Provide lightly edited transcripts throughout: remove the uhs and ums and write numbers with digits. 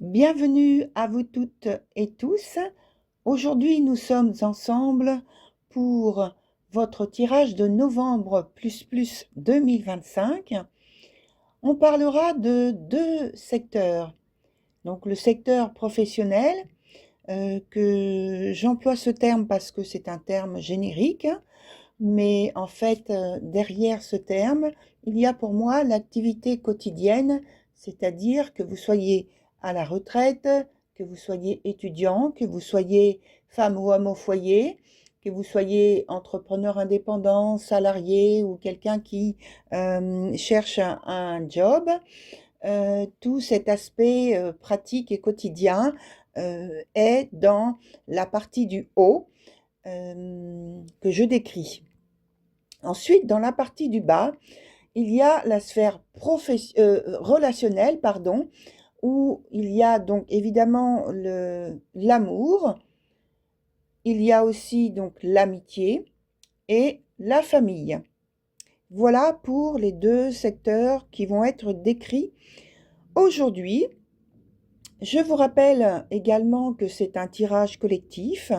Bienvenue à vous toutes et tous. Aujourd'hui, nous sommes ensemble pour votre tirage de novembre plus 2025. On parlera de deux secteurs. Donc le secteur professionnel, que j'emploie ce terme parce que c'est un terme générique, mais en fait, derrière ce terme, il y a pour moi l'activité quotidienne, c'est-à-dire que vous soyez à la retraite, que vous soyez étudiant, que vous soyez femme ou homme au foyer, que vous soyez entrepreneur indépendant, salarié ou quelqu'un qui cherche un job, tout cet aspect pratique et quotidien est dans la partie du haut que je décris. Ensuite, dans la partie du bas, il y a la sphère relationnelle, pardon, où il y a donc évidemment l'amour, il y a aussi donc l'amitié et la famille. Voilà pour les deux secteurs qui vont être décrits aujourd'hui. Je vous rappelle également que c'est un tirage collectif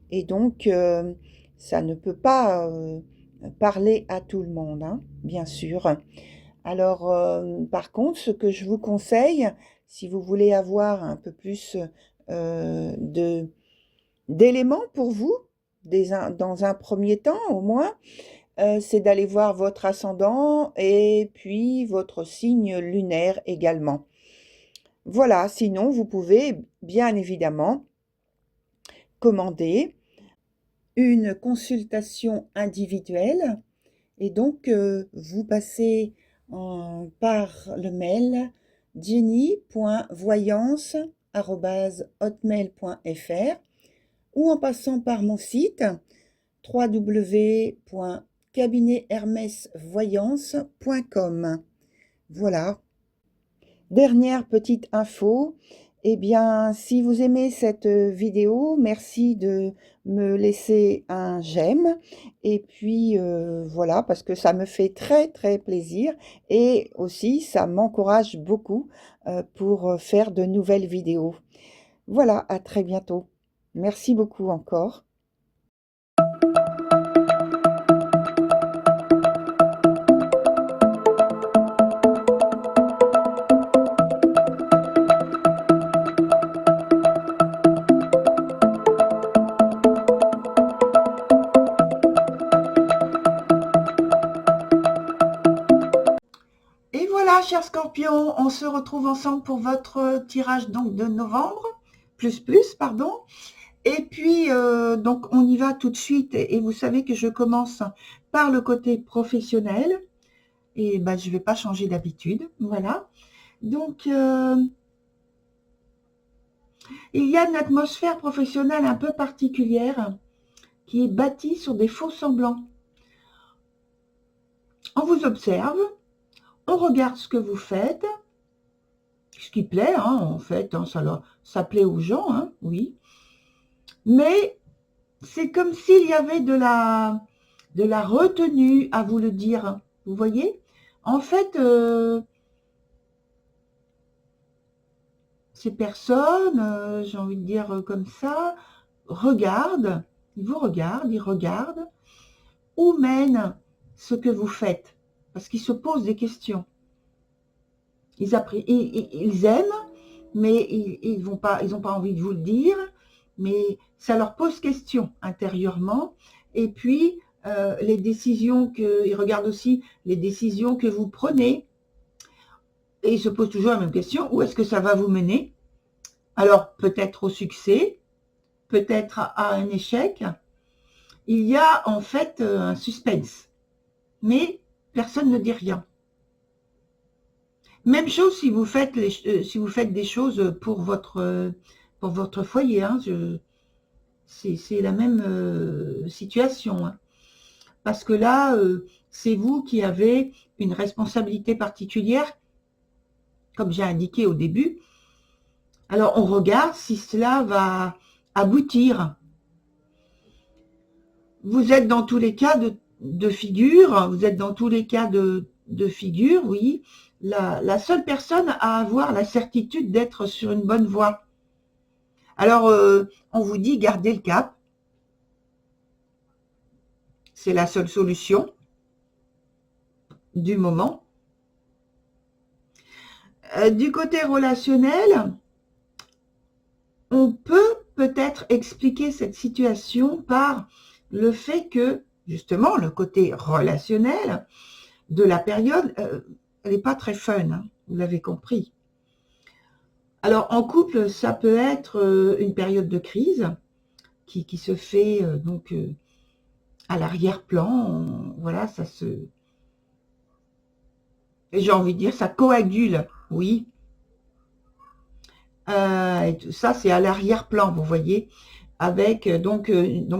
et donc ça ne peut pas parler à tout le monde, hein, bien sûr. Alors, par contre, ce que je vous conseille, si vous voulez avoir un peu plus d'éléments pour vous, dans un premier temps au moins, c'est d'aller voir votre ascendant et puis votre signe lunaire également. Voilà, sinon vous pouvez bien évidemment commander une consultation individuelle et donc vous passez par le mail jenny.voyance@hotmail.fr ou en passant par mon site www.cabinethermesvoyance.com. Voilà. Dernière petite info, eh bien, si vous aimez cette vidéo, merci de me laisser un j'aime. Et puis, voilà, parce que ça me fait très, très plaisir. Et aussi, ça m'encourage beaucoup pour faire de nouvelles vidéos. Voilà, à très bientôt. Merci beaucoup encore. Et voilà, chers scorpions, on se retrouve ensemble pour votre tirage donc de novembre, pardon. Et puis, donc, on y va tout de suite. Et vous savez que je commence par le côté professionnel. Et ben, je ne vais pas changer d'habitude. Voilà. Donc, il y a une atmosphère professionnelle un peu particulière qui est bâtie sur des faux semblants. On vous observe, on regarde ce que vous faites, ce qui plaît, hein, en fait, hein, ça plaît aux gens, hein, oui. Mais c'est comme s'il y avait de la retenue à vous le dire. Vous voyez? En fait, ces personnes, j'ai envie de dire comme ça, ils vous regardent, ils regardent, où mène ce que vous faites? Parce qu'ils se posent des questions. Ils aiment, mais ils n'ont pas envie de vous le dire, mais ça leur pose question intérieurement. Et puis, ils regardent aussi les décisions que vous prenez, et ils se posent toujours la même question, où est-ce que ça va vous mener? Alors, peut-être au succès, peut-être à un échec. Il y a en fait un suspense, mais personne ne dit rien. Même chose si vous faites, si vous faites des choses pour votre foyer. Hein, c'est la même situation. Hein. Parce que là, c'est vous qui avez une responsabilité particulière, comme j'ai indiqué au début. Alors, on regarde si cela va aboutir. Vous êtes dans tous les cas de figure, vous êtes dans tous les cas de figure, oui. la seule personne à avoir la certitude d'être sur une bonne voie. Alors, on vous dit gardez le cap. C'est la seule solution du moment. Du côté relationnel, on peut peut-être expliquer cette situation par le fait que, justement, le côté relationnel de la période, elle n'est pas très fun, hein, vous l'avez compris. Alors, en couple, ça peut être une période de crise qui se fait donc à l'arrière-plan. Voilà, ça se... J'ai envie de dire, ça coagule, oui. Et tout ça, c'est à l'arrière-plan, vous voyez, avec donc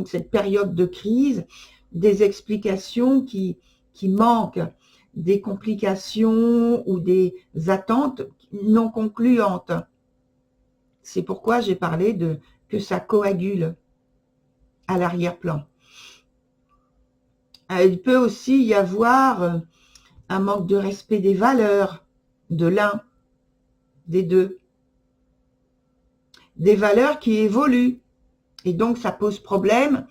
cette période de crise, des explications qui manquent, des complications ou des attentes non concluantes. C'est pourquoi j'ai parlé de que ça coagule à l'arrière-plan. Il peut aussi y avoir un manque de respect des valeurs de l'un, des deux. Des valeurs qui évoluent. Et donc, ça pose problème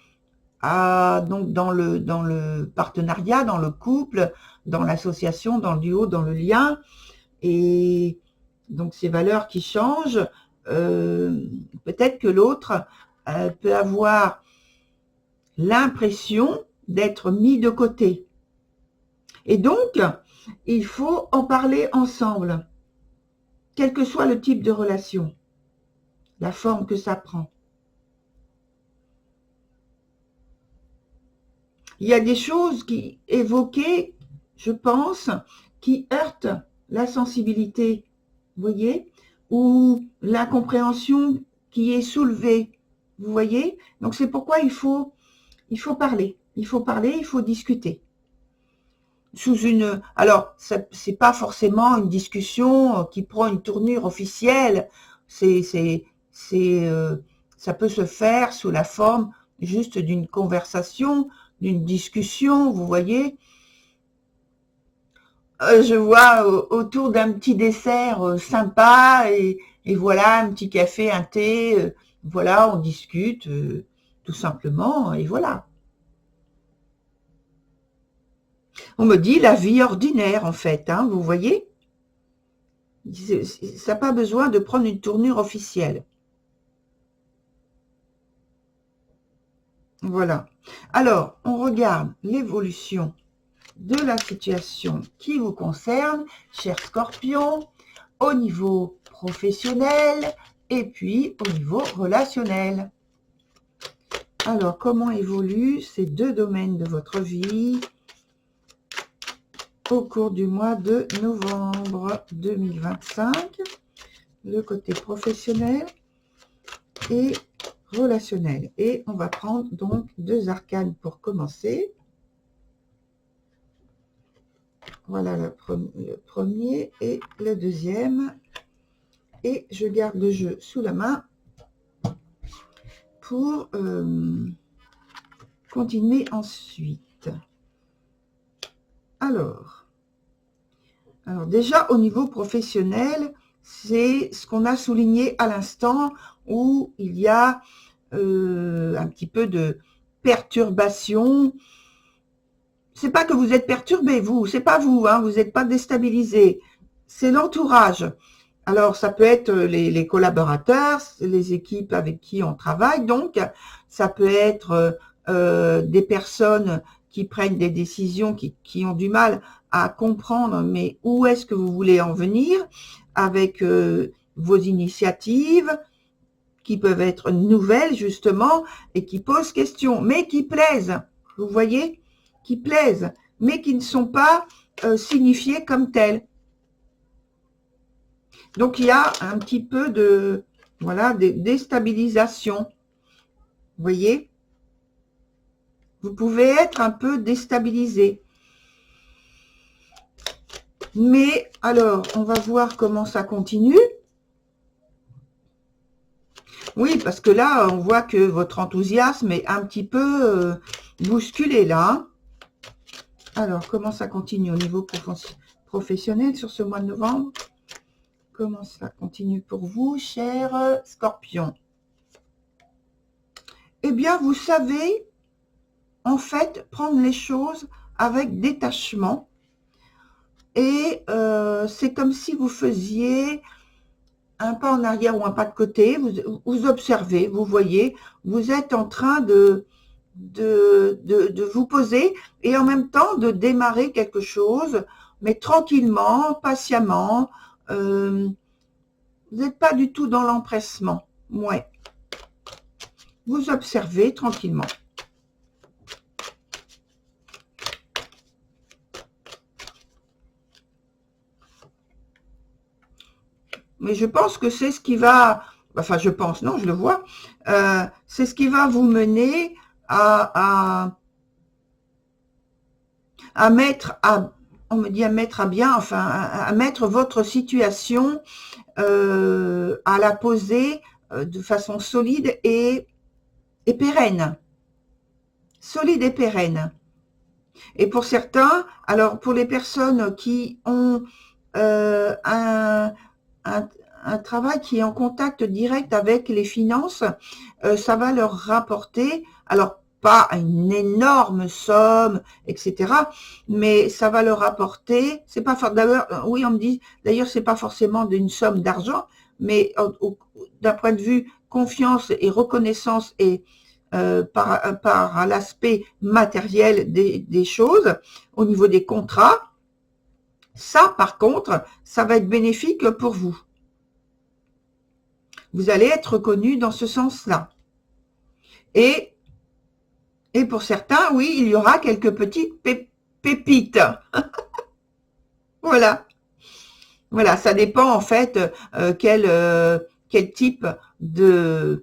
donc dans le partenariat, dans le couple, dans l'association, dans le duo, dans le lien. Et donc, ces valeurs qui changent, peut-être que l'autre peut avoir l'impression d'être mis de côté. Et donc, il faut en parler ensemble, quel que soit le type de relation, la forme que ça prend. Il y a des choses qui évoquées, je pense, qui heurtent la sensibilité, vous voyez, ou l'incompréhension qui est soulevée, vous voyez. Donc c'est pourquoi il faut parler, il faut discuter. Alors, c'est pas forcément une discussion qui prend une tournure officielle. Ça peut se faire sous la forme juste d'une conversation, d'une discussion, vous voyez. Je vois autour d'un petit dessert sympa et voilà, un petit café, un thé, voilà, on discute tout simplement et voilà. On me dit la vie ordinaire en fait, hein, vous voyez. Ça n'a pas besoin de prendre une tournure officielle. Voilà. Alors, on regarde l'évolution de la situation qui vous concerne, cher Scorpion, au niveau professionnel et puis au niveau relationnel. Alors, comment évoluent ces deux domaines de votre vie au cours du mois de novembre 2025, le côté professionnel et relationnel. Et on va prendre donc deux arcanes pour commencer. Voilà le premier et le deuxième. Et je garde le jeu sous la main pour continuer ensuite. Alors déjà au niveau professionnel, c'est ce qu'on a souligné à l'instant où il y a un petit peu de perturbation. C'est pas que vous êtes perturbé, vous, c'est pas vous, hein, vous n'êtes pas déstabilisé, c'est l'entourage. Alors, ça peut être les collaborateurs, les équipes avec qui on travaille, donc ça peut être des personnes qui prennent des décisions, qui ont du mal à comprendre, mais où est-ce que vous voulez en venir avec vos initiatives, qui peuvent être nouvelles justement, et qui posent question, mais qui plaisent, vous voyez, qui plaisent, mais qui ne sont pas signifiées comme telles. Donc, il y a un petit peu de, voilà, de déstabilisation. Vous voyez? Vous pouvez être un peu déstabilisé. Mais, alors, on va voir comment ça continue. Oui, parce que là, on voit que votre enthousiasme est un petit peu bousculé, là. Alors, comment ça continue au niveau professionnel sur ce mois de novembre? Comment ça continue pour vous, cher Scorpion? Eh bien, vous savez, en fait, prendre les choses avec détachement. Et c'est comme si vous faisiez un pas en arrière ou un pas de côté. Vous observez, vous voyez, vous êtes en train de vous poser et en même temps de démarrer quelque chose, mais tranquillement, patiemment. Vous n'êtes pas du tout dans l'empressement. Ouais. Vous observez tranquillement. Mais je pense que c'est ce qui va, enfin je pense, non, je le vois, c'est ce qui va vous mener à mettre on me dit à mettre à bien, enfin à mettre votre situation, à la poser de façon solide et pérenne. Solide et pérenne. Et pour certains, alors pour les personnes qui ont un, un travail qui est en contact direct avec les finances, ça va leur rapporter, alors pas une énorme somme, etc., mais ça va leur rapporter, c'est pas d'ailleurs, oui, on me dit, d'ailleurs, c'est pas forcément d'une somme d'argent, mais d'un point de vue confiance et reconnaissance et par l'aspect matériel des choses, au niveau des contrats, ça, par contre, ça va être bénéfique pour vous. Vous allez être reconnu dans ce sens-là. Et pour certains, oui, il y aura quelques petites pépites. Voilà. Voilà, ça dépend en fait quel type de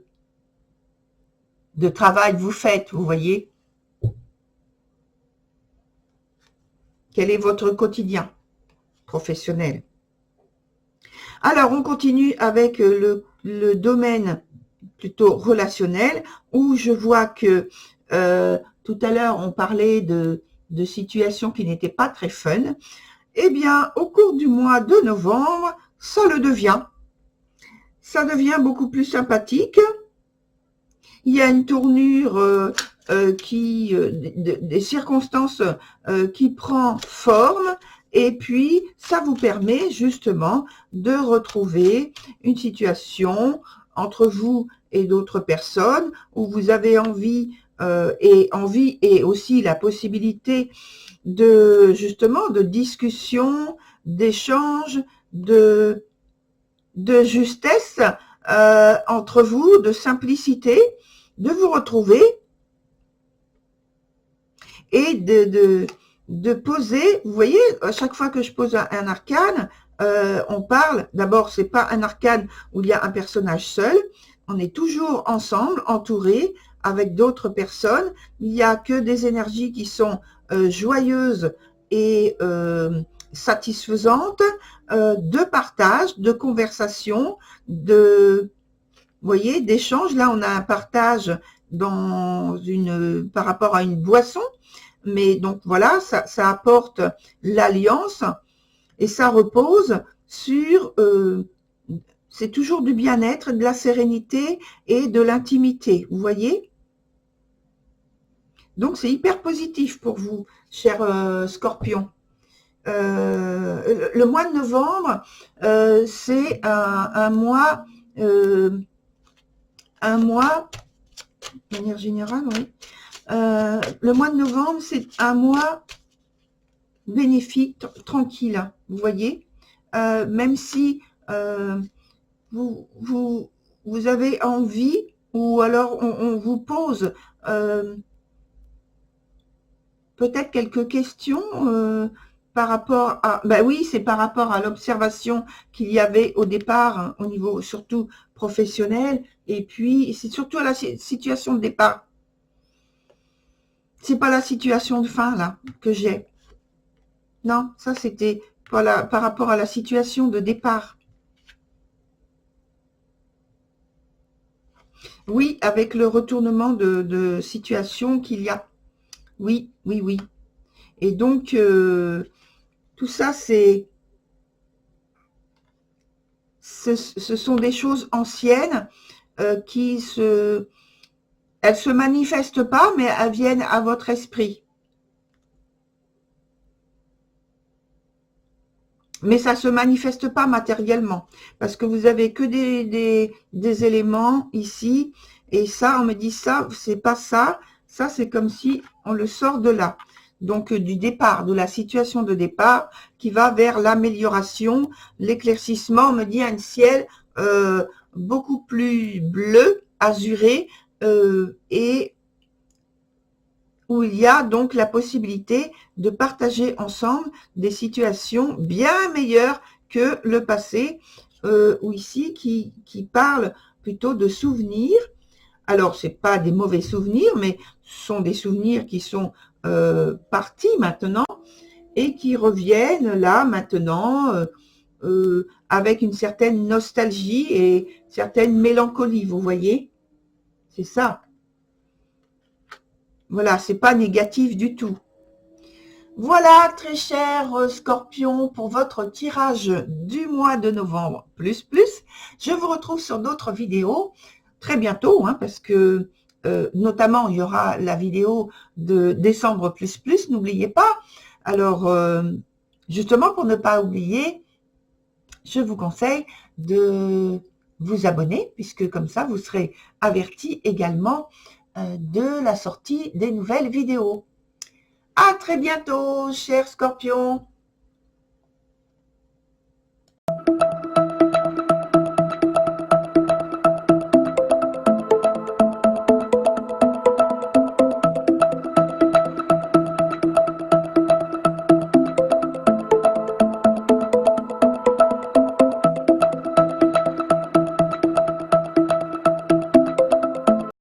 travail vous faites, vous voyez. Quel est votre quotidien professionnel? Alors, on continue avec le domaine plutôt relationnel, où je vois que tout à l'heure, on parlait de situations qui n'étaient pas très fun. Eh bien, au cours du mois de novembre, ça le devient. Ça devient beaucoup plus sympathique. Il y a une tournure des circonstances qui prend forme, et puis ça vous permet justement de retrouver une situation entre vous et d'autres personnes où vous avez envie et aussi la possibilité de justement de discussion, d'échange, de justesse entre vous, de simplicité, de vous retrouver et de poser. Vous voyez, à chaque fois que je pose un arcane, on parle, d'abord, c'est pas un arcane où il y a un personnage seul, on est toujours ensemble, entourés, avec d'autres personnes. Il n'y a que des énergies qui sont joyeuses et satisfaisantes, de partage, de conversation, vous voyez, d'échange. Là, on a un partage par rapport à une boisson, mais donc voilà, ça apporte l'alliance et ça repose sur, c'est toujours du bien-être, de la sérénité et de l'intimité, vous voyez. Donc c'est hyper positif pour vous, cher Scorpion. Le mois de novembre, c'est un mois, de manière générale, oui. Le mois de novembre, c'est un mois bénéfique, tranquille, vous voyez. Même si vous avez envie, ou alors on vous pose peut-être quelques questions par rapport à, ben oui, c'est par rapport à l'observation qu'il y avait au départ, hein, au niveau surtout professionnel, et puis c'est surtout à la situation de départ. C'est pas la situation de fin là que j'ai. Non, ça c'était par rapport à la situation de départ. Oui, avec le retournement de situation qu'il y a. Oui, oui, oui. Et donc, tout ça, ce sont des choses anciennes elles se manifestent pas, mais elles viennent à votre esprit. Mais ça se manifeste pas matériellement, parce que vous avez que des éléments ici, et ça, on me dit ça, c'est pas ça, ça c'est comme si on le sort de là. Donc du départ, de la situation de départ, qui va vers l'amélioration, l'éclaircissement, on me dit un ciel beaucoup plus bleu, azuré, et où il y a donc la possibilité de partager ensemble des situations bien meilleures que le passé, ou ici qui parle plutôt de souvenirs. Alors, c'est pas des mauvais souvenirs, mais ce sont des souvenirs qui sont partis maintenant et qui reviennent là maintenant avec une certaine nostalgie et certaine mélancolie, vous voyez? C'est ça. Voilà, c'est pas négatif du tout. Voilà, très cher Scorpion, pour votre tirage du mois de novembre plus plus. Je vous retrouve sur d'autres vidéos très bientôt, hein, parce que notamment il y aura la vidéo de décembre plus plus, n'oubliez pas. Alors, justement, pour ne pas oublier, je vous conseille de vous abonner, puisque comme ça, vous serez averti également de la sortie des nouvelles vidéos. À très bientôt, cher Scorpion.